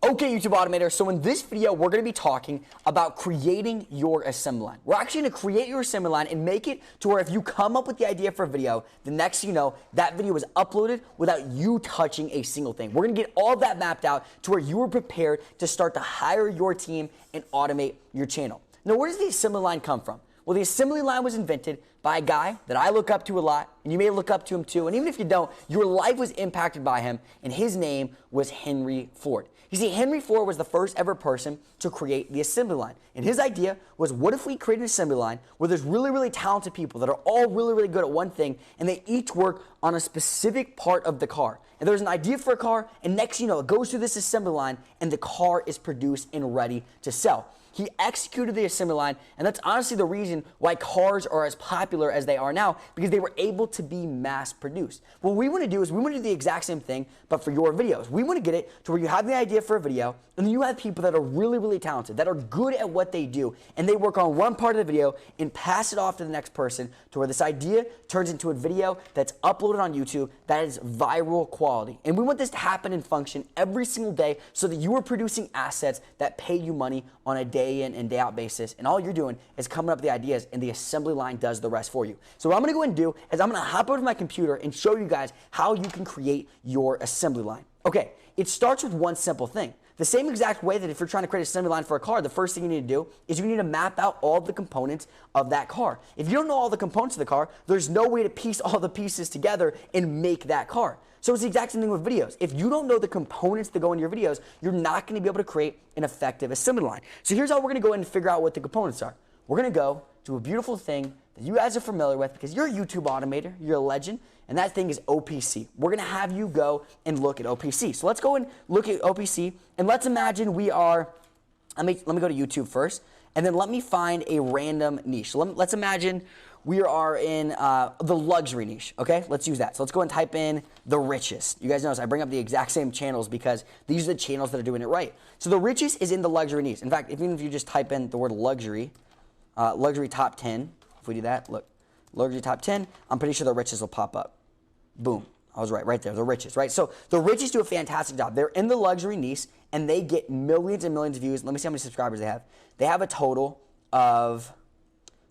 Okay, YouTube Automator, so in this video, we're going to be talking about creating your assembly line. We're actually going to create your assembly line and make it to where if you come up with the idea for a video, the next thing you know, that video is uploaded without you touching a single thing. We're going to get all of that mapped out to where you are prepared to start to hire your team and automate your channel. Now, where does the assembly line come from? Well, the assembly line was invented by a guy that I look up to a lot, and you may look up to him too, and even if you don't, your life was impacted by him, and his name was Henry Ford. You see, Henry Ford was the first ever person to create the assembly line, and his idea was, what if we create an assembly line where there's really talented people that are all really good at one thing, and they each work on a specific part of the car. And there's an idea for a car, and next you know, it goes through this assembly line, and the car is produced and ready to sell. He executed the assembly line, and that's honestly the reason why cars are as popular as they are now, because they were able to be mass produced. What we want to do is we want to do the exact same thing, but for your videos. We want to get it to where you have the idea for a video, and then you have people that are really talented, that are good at what they do, and they work on one part of the video and pass it off to the next person to where this idea turns into a video that's uploaded on YouTube that is viral quality. And we want this to happen and function every single day so that you are producing assets that pay you money on a day in and day out basis, and all you're doing is coming up with the ideas, and the assembly line does the rest for you. So what I'm going to go ahead and do is I'm going to hop over to my computer and show you guys how you can create your assembly line. Okay, it starts with one simple thing. The same exact way that if you're trying to create an assembly line for a car, the first thing you need to do is you need to map out all the components of that car. If you don't know all the components of the car, there's no way to piece all the pieces together and make that car. So it's the exact same thing with videos. If you don't know the components that go into your videos, you're not going to be able to create an effective assembly line. So here's how we're going to go in and figure out what the components are. We're going to go to a beautiful thing that you guys are familiar with because you're a YouTube automator, you're a legend, and that thing is OPC. We're going to have you go and look at OPC. So let's go and look at OPC, and let's imagine we are, let me go to YouTube first, and then let me find a random niche. So let's imagine we are in the luxury niche, okay? Let's use that. So let's go and type in the richest. You guys notice I bring up the exact same channels because these are the channels that are doing it right. So the richest is in the luxury niche. In fact, even if you just type in the word luxury, luxury top 10, if we do that, look, luxury top 10, I'm pretty sure the richest will pop up. Boom. I was right there, the richest, right? So the richest do a fantastic job. They're in the luxury niche, and they get millions and millions of views. Let me see how many subscribers they have. They have a total of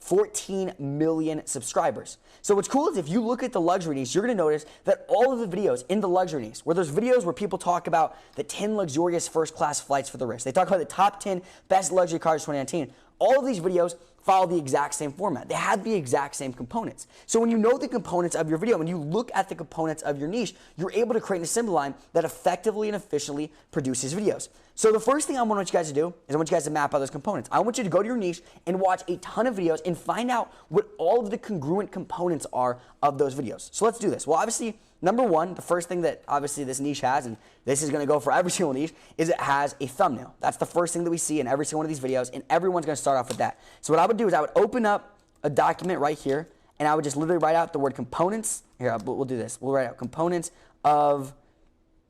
14 million subscribers. So what's cool is if you look at the luxury niche, you're going to notice that all of the videos in the luxury niche, where there's videos where people talk about the 10 luxurious first-class flights for the rich, they talk about the top 10 best luxury cars of 2019, all of these videos follow the exact same format. They have the exact same components. So when you know the components of your video, when you look at the components of your niche, you're able to create an assembly line that effectively and efficiently produces videos. So the first thing I want you guys to do is I want you guys to map out those components. I want you to go to your niche and watch a ton of videos and find out what all of the congruent components are of those videos. So let's do this. Well, obviously, number one, the first thing that obviously this niche has, and this is going to go for every single niche, is it has a thumbnail. That's the first thing that we see in every single one of these videos, and everyone's going to start off with that. So what I would do is I would open up a document right here, and I would just literally write out the word components. Here, we'll do this. We'll write out components of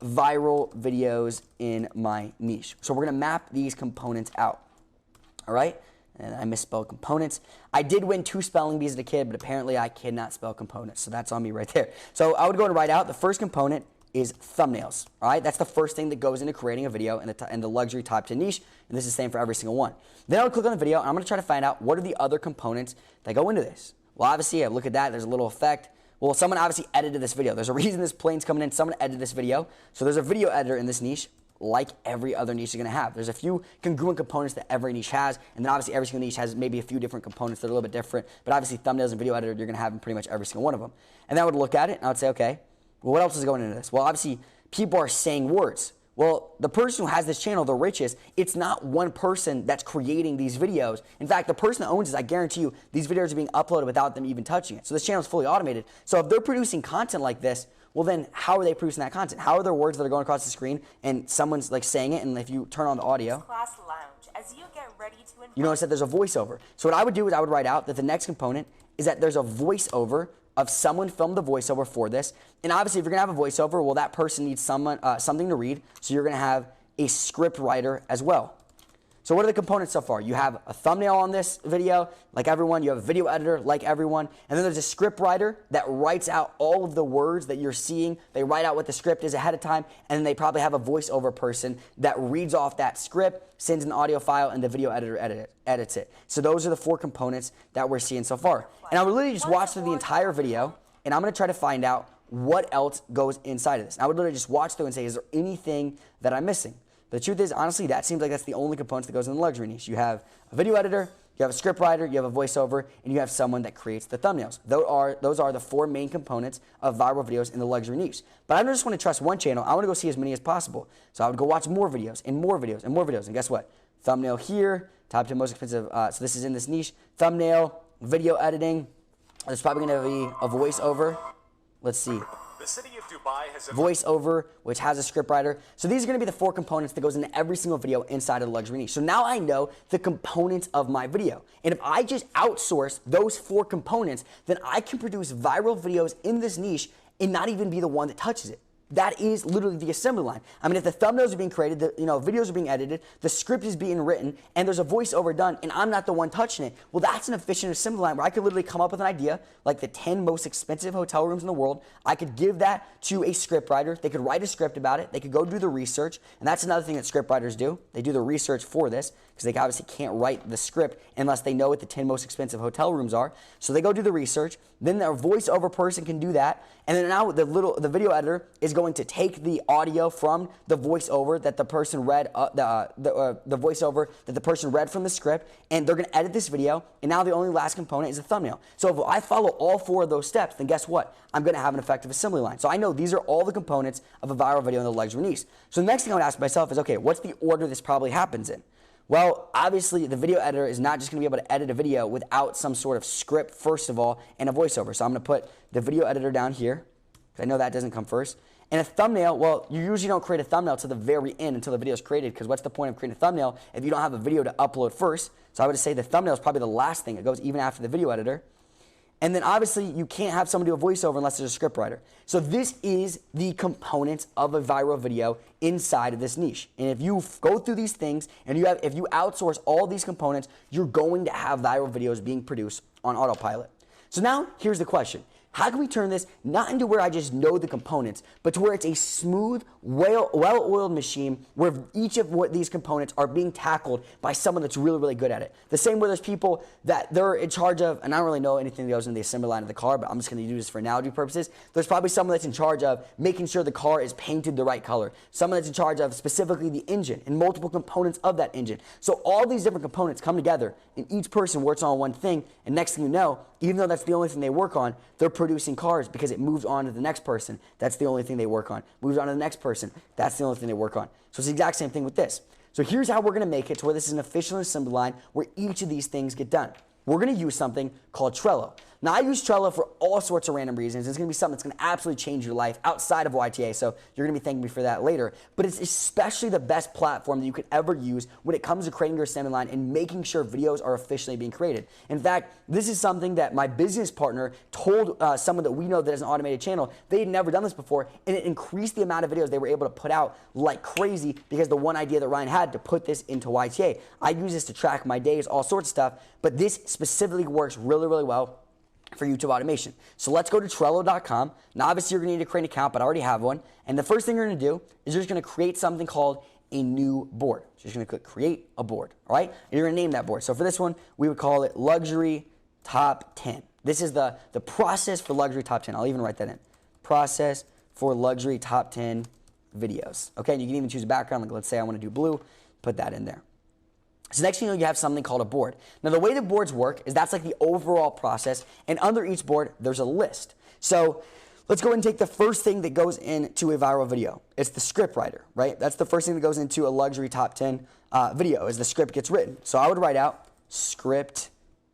viral videos in my niche. So we're going to map these components out. All right? And I misspelled components. I did win 2 spelling bees as a kid, but apparently I cannot spell components, so that's on me right there. So I would go and write out the first component is thumbnails. All right, that's the first thing that goes into creating a video in the luxury top 10 niche, and this is the same for every single one. Then I would click on the video, and I'm going to try to find out what are the other components that go into this. Well, obviously, I look at that. There's a little effect. Well, someone obviously edited this video. There's a reason this plane's coming in. Someone edited this video. So there's a video editor in this niche, like every other niche is going to have. There's a few congruent components that every niche has, and then obviously every single niche has maybe a few different components that are a little bit different, but obviously thumbnails and video editor, you're going to have in pretty much every single one of them. And then I would look at it, and I would say, okay, well, what else is going into this? Well, obviously, people are saying words. Well, the person who has this channel, the richest, it's not one person that's creating these videos. In fact, the person that owns this, I guarantee you, these videos are being uploaded without them even touching it. So this channel is fully automated. So if they're producing content like this, well then, how are they producing that content? How are there words that are going across the screen and someone's like saying it, and if you turn on the audio, class lounge, as you get ready to you notice that there's a voiceover. So what I would do is I would write out that the next component is that there's a voiceover of someone filmed the voiceover for this. And obviously, if you're going to have a voiceover, well, that person needs something to read, so you're going to have a script writer as well. So what are the components so far? You have a thumbnail on this video, like everyone. You have a video editor, like everyone. And then there's a script writer that writes out all of the words that you're seeing. They write out what the script is ahead of time, and then they probably have a voiceover person that reads off that script, sends an audio file, and the video editor edits it. So those are the 4 components that we're seeing so far. And I would literally just watch through the entire video, and I'm going to try to find out what else goes inside of this. And I would literally just watch through and say, is there anything that I'm missing? The truth is, honestly, that seems like that's the only components that goes in the luxury niche. You have a video editor, you have a script writer, you have a voiceover, and you have someone that creates the thumbnails. Those are the 4 main components of viral videos in the luxury niche. But I don't just want to trust one channel. I want to go see as many as possible. So I would go watch more videos and more videos and more videos. And guess what? Thumbnail here, top 10 most expensive. So this is in this niche. Thumbnail, video editing. There's probably going to be a voiceover. Let's see. The city of Dubai has a Voiceover, which has a script writer. So these are going to be the 4 components that goes into every single video inside of the luxury niche. So now I know the components of my video. And if I just outsource those 4 components, then I can produce viral videos in this niche and not even be the one that touches it. That is literally the assembly line. I mean, if the thumbnails are being created, the videos are being edited, the script is being written, and there's a voiceover done, and I'm not the one touching it, well, that's an efficient assembly line where I could literally come up with an idea, like the 10 most expensive hotel rooms in the world. I could give that to a script writer. They could write a script about it. They could go do the research, and that's another thing that script writers do. They do the research for this because they obviously can't write the script unless they know what the 10 most expensive hotel rooms are. So they go do the research. Then their voiceover person can do that, and then now the video editor is going to take the audio from the voiceover that the person read, the voiceover that the person read from the script, and they're going to edit this video. And now the only last component is a thumbnail. So if I follow all 4 of those steps, then guess what? I'm going to have an effective assembly line. So I know these are all the components of a viral video in the luxury niche. So the next thing I would ask myself is, okay, what's the order this probably happens in? Well, obviously, the video editor is not just going to be able to edit a video without some sort of script, first of all, and a voiceover. So I'm going to put the video editor down here, because I know that doesn't come first. And a thumbnail, well, you usually don't create a thumbnail to the very end until the video is created, because what's the point of creating a thumbnail if you don't have a video to upload first? So I would say the thumbnail is probably the last thing. It goes even after the video editor. And then obviously you can't have somebody do a voiceover unless there's a script writer. So this is the components of a viral video inside of this niche. And if you go through these things and if you outsource all these components, you're going to have viral videos being produced on autopilot. So now here's the question. How can we turn this not into where I just know the components, but to where it's a smooth, well-oiled machine where each of these components are being tackled by someone that's really, really good at it? The same way there's people that they're in charge of, and I don't really know anything that goes in the assembly line of the car, but I'm just going to use this for analogy purposes. There's probably someone that's in charge of making sure the car is painted the right color. Someone that's in charge of specifically the engine and multiple components of that engine. So all these different components come together, and each person works on one thing, and next thing you know, even though that's the only thing they work on, they're producing cars because it moves on to the next person. That's the only thing they work on. Moves on to the next person. That's the only thing they work on. So it's the exact same thing with this. So here's how we're going to make it to where this is an efficient assembly line where each of these things get done. We're going to use something called Trello. Now, I use Trello for all sorts of random reasons. It's going to be something that's going to absolutely change your life outside of YTA, so you're going to be thanking me for that later. But it's especially the best platform that you could ever use when it comes to creating your assembly line and making sure videos are efficiently being created. In fact, this is something that my business partner told someone that we know that has an automated channel. They had never done this before, and it increased the amount of videos they were able to put out like crazy because the one idea that Ryan had to put this into YTA. I use this to track my days, all sorts of stuff, but this specifically works really, really well for YouTube automation. So let's go to Trello.com. Now, obviously, you're going to need to create an account, but I already have one. And the first thing you're going to do is you're just going to create something called a new board. So you're just going to click Create a Board, all right? And you're going to name that board. So for this one, we would call it Luxury Top 10. This is the process for Luxury Top 10. I'll even write that in. Process for Luxury Top 10 videos. Okay, and you can even choose a background. Like, let's say I want to do blue. Put that in there. So next thing you know, you have something called a board. Now, the way the boards work is that's like the overall process, and under each board, there's a list. So let's go ahead and take the first thing that goes into a viral video. It's the script writer, right? That's the first thing that goes into a luxury top 10 video is the script gets written. So I would write out script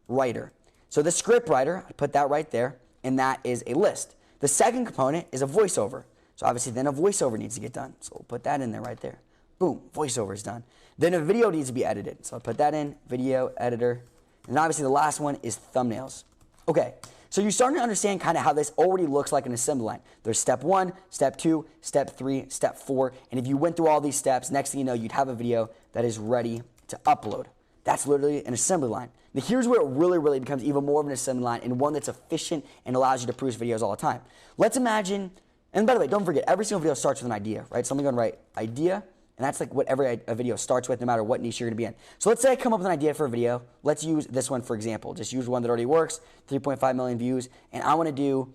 writer. So the script writer, I put that right there, and that is a list. The second component is a voiceover. So obviously then a voiceover needs to get done. So we'll put that in there right there. Boom, voiceover is done. Then a video needs to be edited. So I'll put that in, video, editor. And obviously the last one is thumbnails. Okay, so you're starting to understand kind of how this already looks like an assembly line. There's step 1, step 2, step 3, step 4. And if you went through all these steps, next thing you know, you'd have a video that is ready to upload. That's literally an assembly line. Now here's where it really becomes even more of an assembly line and one that's efficient and allows you to produce videos all the time. Let's imagine, and by the way, don't forget, every single video starts with an idea, right? So I'm gonna write idea, and that's like what every video starts with, no matter what niche you're gonna be in. So let's say I come up with an idea for a video. Let's use this one for example. Just use one that already works, 3.5 million views, and I wanna do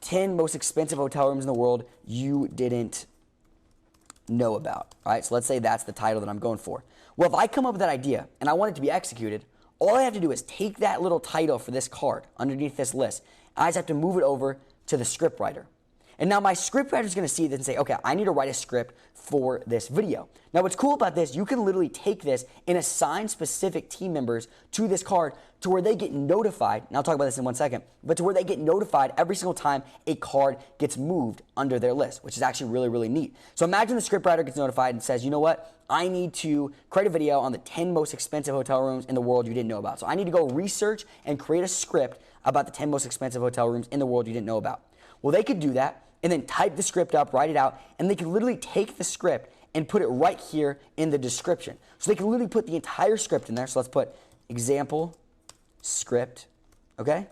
10 most expensive hotel rooms in the world you didn't know about, all right? So let's say that's the title that I'm going for. Well, if I come up with that idea and I want it to be executed, all I have to do is take that little title for this card underneath this list. I just have to move it over to the script writer. And now my script writer is going to see this and say, okay, I need to write a script for this video. Now what's cool about this, you can literally take this and assign specific team members to this card to where they get notified, and I'll talk about this in 1 second, but to where they get notified every single time a card gets moved under their list, which is actually really neat. So imagine the script writer gets notified and says, you know what, I need to create a video on the 10 most expensive hotel rooms in the world you didn't know about. So I need to go research and create a script about the 10 most expensive hotel rooms in the world you didn't know about. Well, they could do that and then type the script up, write it out, and they could literally take the script and put it right here in the description. So they can literally put the entire script in there. So let's put example script, okay?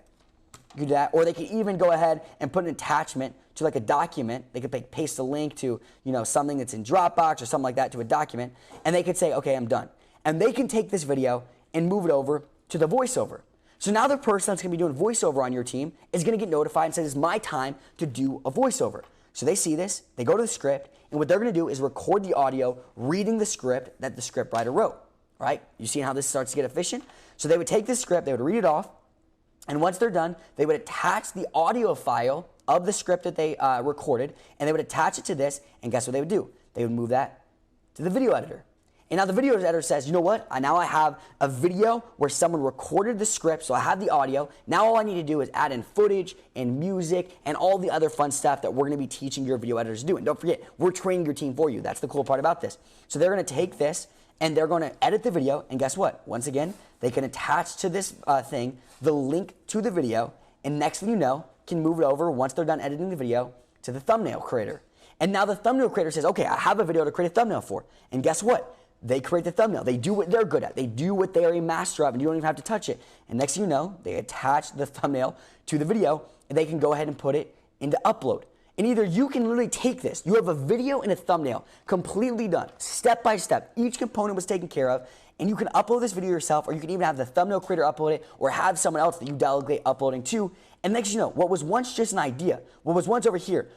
You do that, or they could even go ahead and put an attachment to like a document. They could paste a link to, you know, something that's in Dropbox or something like that to a document, and they could say, okay, I'm done. And they can take this video and move it over to the voiceover. So now the person that's going to be doing voiceover on your team is going to get notified and says, it's my time to do a voiceover. So they see this, they go to the script, and what they're going to do is record the audio reading the script that the script writer wrote, right? You see how this starts to get efficient? So they would take this script, they would read it off, and once they're done, they would attach the audio file of the script that they recorded, and they would attach it to this, and guess what they would do? They would move that to the video editor. And now the video editor says, you know what? Now I have a video where someone recorded the script, so I have the audio. Now all I need to do is add in footage and music and all the other fun stuff that we're going to be teaching your video editors to do. And don't forget, we're training your team for you. That's the cool part about this. So they're going to take this and they're going to edit the video. And guess what? Once again, they can attach to this thing the link to the video. And next thing you know, can move it over once they're done editing the video to the thumbnail creator. And now the thumbnail creator says, okay, I have a video to create a thumbnail for. And guess what? They create the thumbnail. They do what they're good at. They do what they are a master of, and you don't even have to touch it. And next thing you know, they attach the thumbnail to the video, and they can go ahead and put it into upload. And either you can literally take this, you have a video and a thumbnail completely done, step by step. Each component was taken care of, and you can upload this video yourself, or you can even have the thumbnail creator upload it, or have someone else that you delegate uploading to. And next thing you know, what was once just an idea, what was once over here,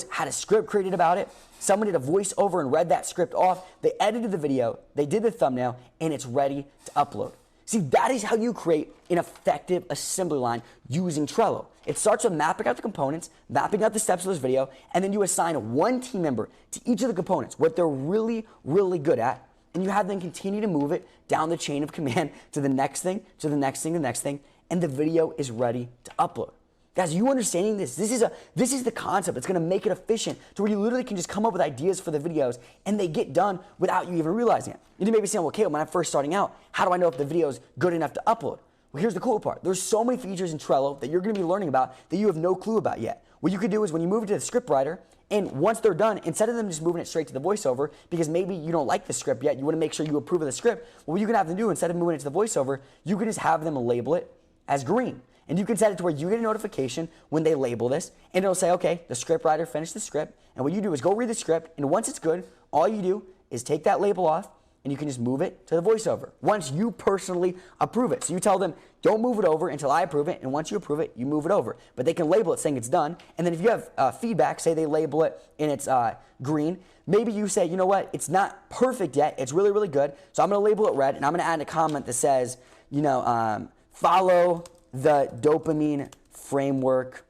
had a script created about it. Someone did a voiceover and read that script off. They edited the video, they did the thumbnail, and it's ready to upload. See, that is how you create an effective assembly line using Trello. It starts with mapping out the components, mapping out the steps of this video, and then you assign one team member to each of the components, what they're really good at, and you have them continue to move it down the chain of command to the next thing, to the next thing, the next thing, and the video is ready to upload. Guys, you understanding this? This is the concept. It's going to make it efficient to where you literally can just come up with ideas for the videos and they get done without you even realizing it. You may be saying, well, Caleb, when I'm first starting out, how do I know if the video is good enough to upload? Well, here's the cool part. There's so many features in Trello that you're going to be learning about that you have no clue about yet. What you could do is when you move it to the script writer, and once they're done, instead of them just moving it straight to the voiceover, because maybe you don't like the script yet, you want to make sure you approve of the script, well, what you can have them do, instead of moving it to the voiceover, you can just have them label it as green. And you can set it to where you get a notification when they label this, and it'll say, okay, the script writer finished the script, and what you do is go read the script, and once it's good, all you do is take that label off, and you can just move it to the voiceover once you personally approve it. So you tell them, don't move it over until I approve it, and once you approve it, you move it over. But they can label it saying it's done, and then if you have feedback, say they label it and it's green, maybe you say, you know what, it's not perfect yet, it's really good, so I'm going to label it red, and I'm going to add a comment that says, you know, follow the dopamine framework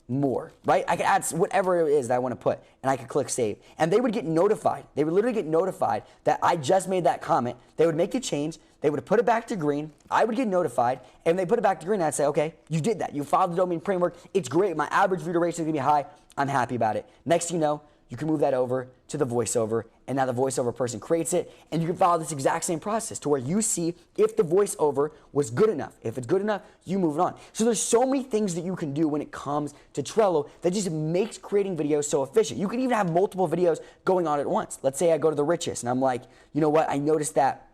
more, right? I could add whatever it is that I want to put, and I could click save. And they would get notified. They would literally get notified that I just made that comment. They would make the change. They would put it back to green. I would get notified, and they put it back to green, and I'd say, okay, you did that. You followed the dopamine framework. It's great. My average view duration is going to be high. I'm happy about it. Next thing you know, you can move that over to the voiceover, and now the voiceover person creates it, and you can follow this exact same process to where you see if the voiceover was good enough. If it's good enough, you move it on. So there's so many things that you can do when it comes to Trello that just makes creating videos so efficient. You can even have multiple videos going on at once. Let's say I go to The Richest, and I'm like, you know what, I noticed that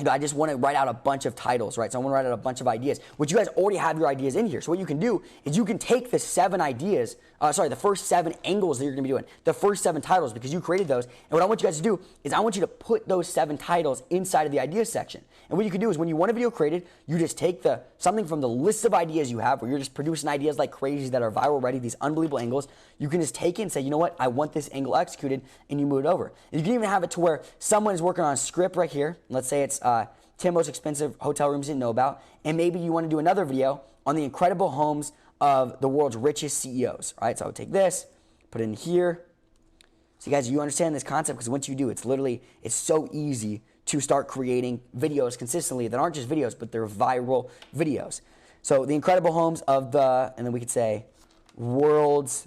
I just want to write out a bunch of titles, right? So I want to write out a bunch of ideas, which you guys already have your ideas in here. So what you can do is you can take the the first 7 angles that you're going to be doing, the first 7 titles, because you created those. And what I want you guys to do is I want you to put those 7 titles inside of the ideas section. And what you can do is when you want a video created, you just take something from the list of ideas you have, where you're just producing ideas like crazy that are viral ready, these unbelievable angles. You can just take it and say, you know what, I want this angle executed, and you move it over. And you can even have it to where someone is working on a script right here. Let's say it's 10 most expensive hotel rooms you didn't know about, and maybe you want to do another video on the incredible homes of the world's richest CEOs. All right, so I would take this, put it in here. So guys, you understand this concept, because once you do, it's so easy to start creating videos consistently that aren't just videos, but they're viral videos. So the incredible homes of and then we could say world's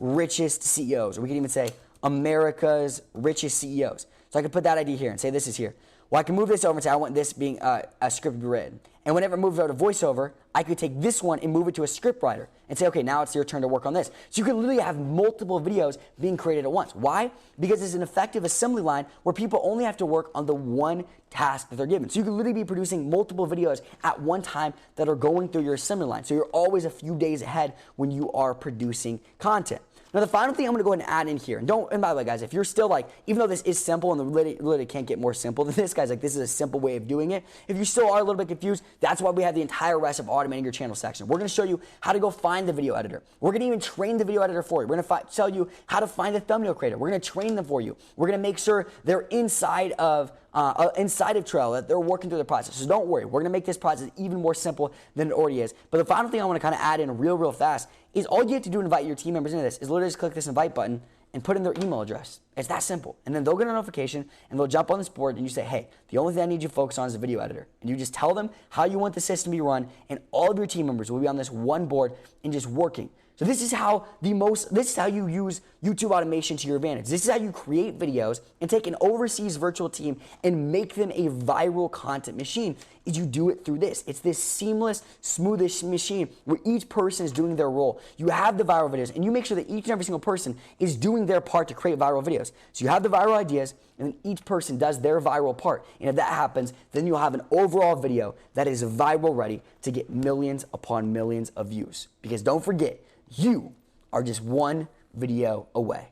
richest CEOs, or we could even say America's richest CEOs. So I could put that idea here and say this is here. Well, I can move this over and say I want this being a script to be written. And whenever it moves over to voiceover, I could take this one and move it to a script writer and say, okay, now it's your turn to work on this. So you can literally have multiple videos being created at once. Why? Because it's an effective assembly line where people only have to work on the one task that they're given. So you can literally be producing multiple videos at one time that are going through your assembly line. So you're always a few days ahead when you are producing content. Now, the final thing I'm going to go ahead and add in here, and by the way, guys, if you're still even though this is simple and the literally can't get more simple than this, guys, this is a simple way of doing it. If you still are a little bit confused, that's why we have the entire rest of automating your channel section. We're going to show you how to go find the video editor. We're going to even train the video editor for you. We're going to tell you how to find the thumbnail creator. We're going to train them for you. We're going to make sure they're inside of Trello, that they're working through the process. So don't worry, we're gonna make this process even more simple than it already is. But the final thing I wanna kind of add in real fast is all you have to do to invite your team members into this is literally just click this invite button and put in their email address. It's that simple. And then they'll get a notification and they'll jump on this board and you say, hey, the only thing I need you to focus on is the video editor. And you just tell them how you want the system to be run, and all of your team members will be on this one board and just working. So this is how you use YouTube automation to your advantage. This is how you create videos and take an overseas virtual team and make them a viral content machine. Is you do it through this. It's this seamless, smoothish machine where each person is doing their role. You have the viral videos, and you make sure that each and every single person is doing their part to create viral videos. So you have the viral ideas, and then each person does their viral part. And if that happens, then you'll have an overall video that is viral ready to get millions upon millions of views. Because don't forget, you are just one video away.